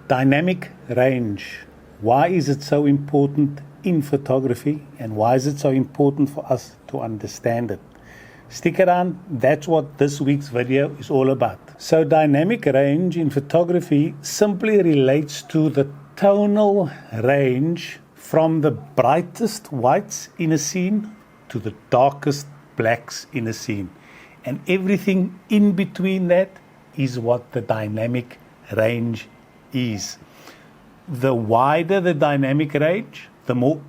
Dynamic range. Why is it so important in photography, and why is it so important for us to understand it? Stick around, that's what this week's video is all about. So dynamic range in photography simply relates to the tonal range from the brightest whites in a scene to the darkest blacks in a scene. And everything in between that is what the dynamic range is. The wider the dynamic range, the more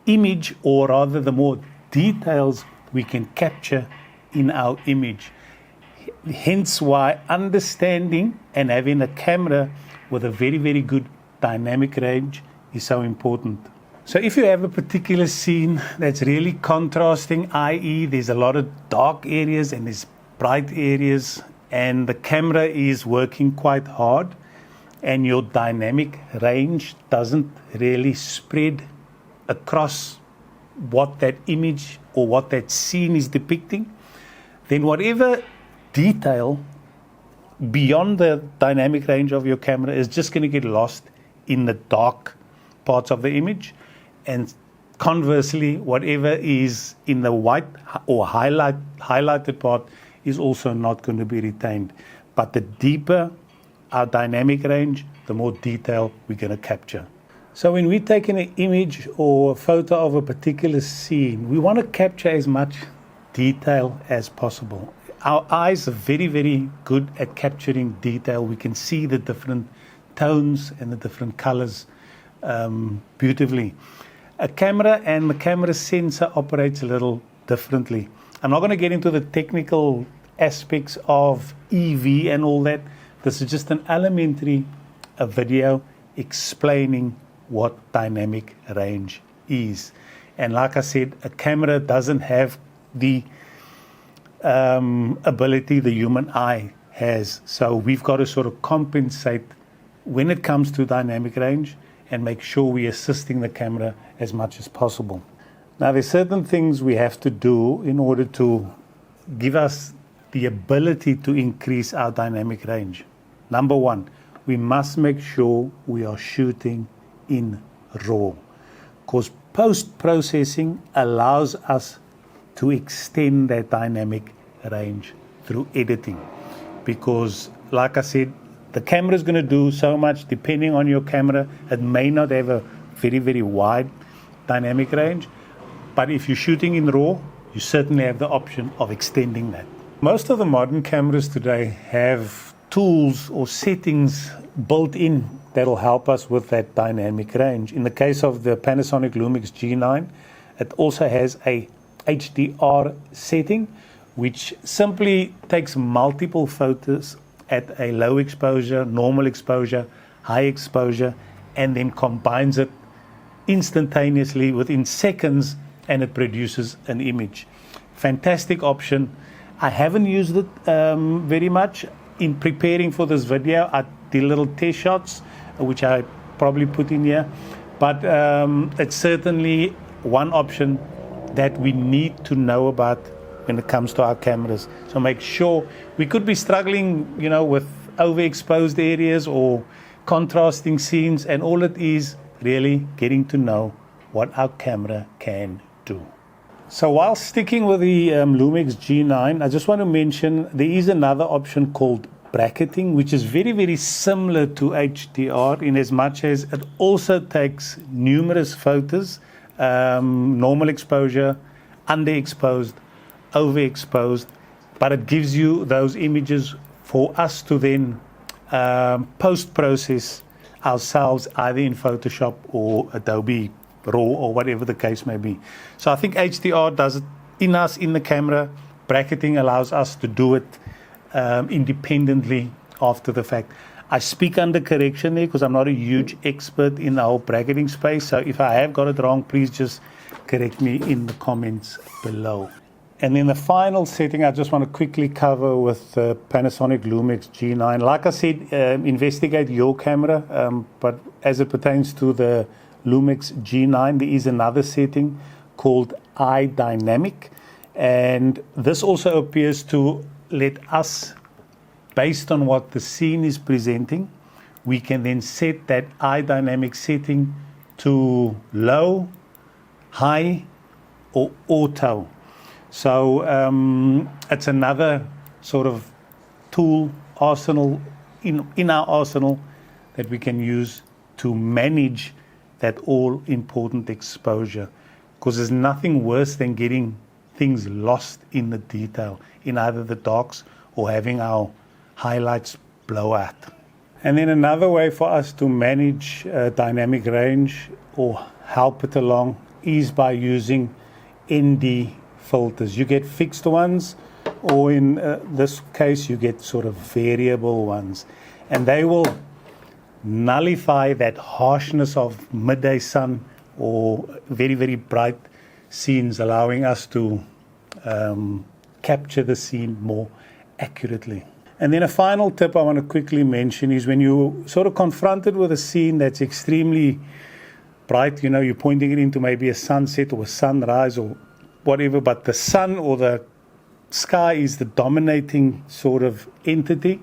image, or rather the more details we can capture in our image. Hence why understanding and having a camera with a very, very good dynamic range is so important. So if you have a particular scene that's really contrasting, i.e. there's a lot of dark areas and there's bright areas, and the camera is working quite hard, and your dynamic range doesn't really spread across what that image or what that scene is depicting, then whatever detail beyond the dynamic range of your camera is just going to get lost in the dark parts of the image, and conversely, whatever is in the white or highlighted part is also not going to be retained. But the deeper our dynamic range, the more detail we're going to capture. So when we're taking an image or a photo of a particular scene, we want to capture as much detail as possible. Our eyes are very, very good at capturing detail. We can see the different tones and the different colors beautifully. A camera and the camera sensor operates a little differently. I'm not going to get into the technical aspects of EV and all that. This is just an elementary video explaining what dynamic range is. And like I said, a camera doesn't have the ability the human eye has. So we've got to sort of compensate when it comes to dynamic range and make sure we're assisting the camera as much as possible. Now, there's certain things we have to do in order to give us the ability to increase our dynamic range. Number one, we must make sure we are shooting in RAW, because post-processing allows us to extend that dynamic range through editing. Because, like I said, the camera is going to do so much depending on your camera. It may not have a very, very wide dynamic range, but if you're shooting in RAW, you certainly have the option of extending that. Most of the modern cameras today have tools or settings built in that'll help us with that dynamic range. In the case of the Panasonic Lumix G9, it also has a HDR setting, which simply takes multiple photos at a low exposure, normal exposure, high exposure, and then combines it instantaneously within seconds, and it produces an image. Fantastic option. I haven't used it very much. In preparing for this video, I did little test shots, which I probably put in here, but it's certainly one option that we need to know about when it comes to our cameras. So make sure, we could be struggling, with overexposed areas or contrasting scenes, and all it is really getting to know what our camera can do. So while sticking with the Lumix G9, I just want to mention there is another option called bracketing, which is very, very similar to HDR in as much as it also takes numerous photos, normal exposure, underexposed, overexposed, but it gives you those images for us to then post-process ourselves either in Photoshop or Adobe RAW or whatever the case may be. So I think HDR does it in the camera. Bracketing allows us to do it independently after the fact. I speak under correction there because I'm not a huge expert in the whole bracketing space. So if I have got it wrong, please just correct me in the comments below. And then the final setting I just want to quickly cover with the Panasonic Lumix G9. Like I said, investigate your camera, but as it pertains to the Lumix G9, there is another setting called Eye Dynamic, and this also appears to let us, based on what the scene is presenting, we can then set that eye dynamic setting to low, high, or auto. So it's another sort of tool arsenal in our arsenal that we can use to manage that all important exposure, because there's nothing worse than getting things lost in the detail in either the darks or having our highlights blow out. And then another way for us to manage dynamic range or help it along is by using ND filters. You get fixed ones, or in this case you get sort of variable ones, and they will nullify that harshness of midday sun or very, very bright scenes, allowing us to capture the scene more accurately. And then a final tip I want to quickly mention is when you're sort of confronted with a scene that's extremely bright, you know, you're pointing it into maybe a sunset or a sunrise or whatever, but the sun or the sky is the dominating sort of entity,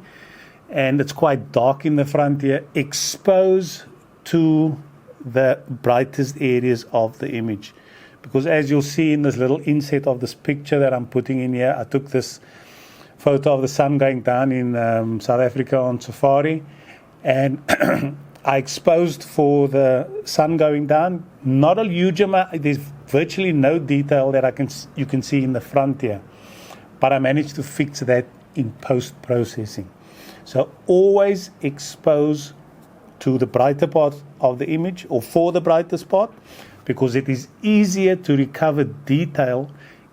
and it's quite dark in the front here. Expose to the brightest areas of the image, because as you'll see in this little inset of this picture that I'm putting in here, I took this photo of the sun going down in South Africa on safari, and I exposed for the sun going down. Not a huge amount, there's virtually no detail that you can see in the front here, but I managed to fix that in post-processing. So always expose to the brighter part of the image, or for the brightest part, because it is easier to recover detail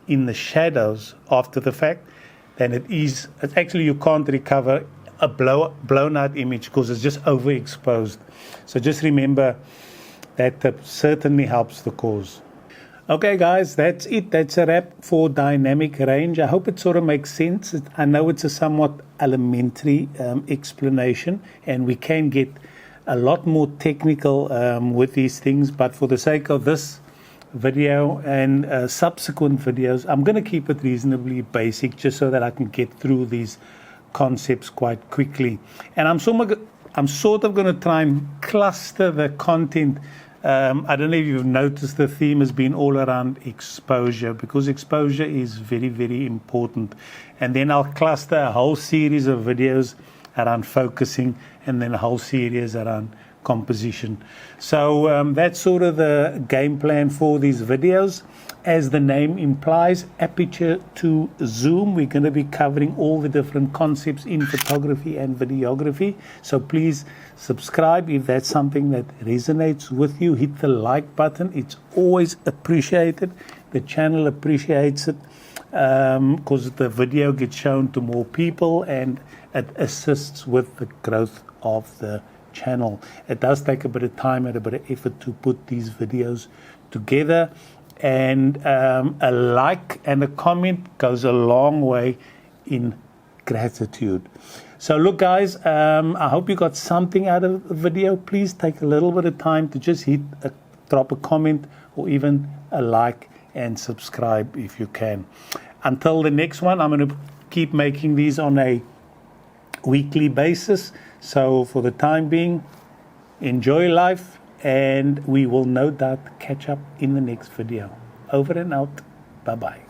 in the shadows after the fact than it is. Actually, you can't recover a blown out image because it's just overexposed. So just remember that tip certainly helps the cause. Okay guys, that's it. That's a wrap for dynamic range. I hope it sort of makes sense. I know it's a somewhat elementary explanation, and we can get a lot more technical with these things, but for the sake of this video and subsequent videos, I'm going to keep it reasonably basic just so that I can get through these concepts quite quickly. And I'm sort of going to try and cluster the content. I don't know if you've noticed the theme has been all around exposure, because exposure is very, very important. And then I'll cluster a whole series of videos around focusing, and then a whole series around composition. So that's sort of the game plan for these videos. As the name implies, aperture to zoom, we're going to be covering all the different concepts in photography and videography. So please subscribe if that's something that resonates with you. Hit the like button. It's always appreciated. The channel appreciates it because the video gets shown to more people and it assists with the growth of the channel. It does take a bit of time and a bit of effort to put these videos together, and a like and a comment goes a long way in gratitude. So look guys, I hope you got something out of the video. Please take a little bit of time to just drop a comment or even a like, and subscribe if you can. Until the next one, I'm going to keep making these on a weekly basis. So for the time being, enjoy life, and we will no doubt catch up in the next video. Over and out. Bye-bye.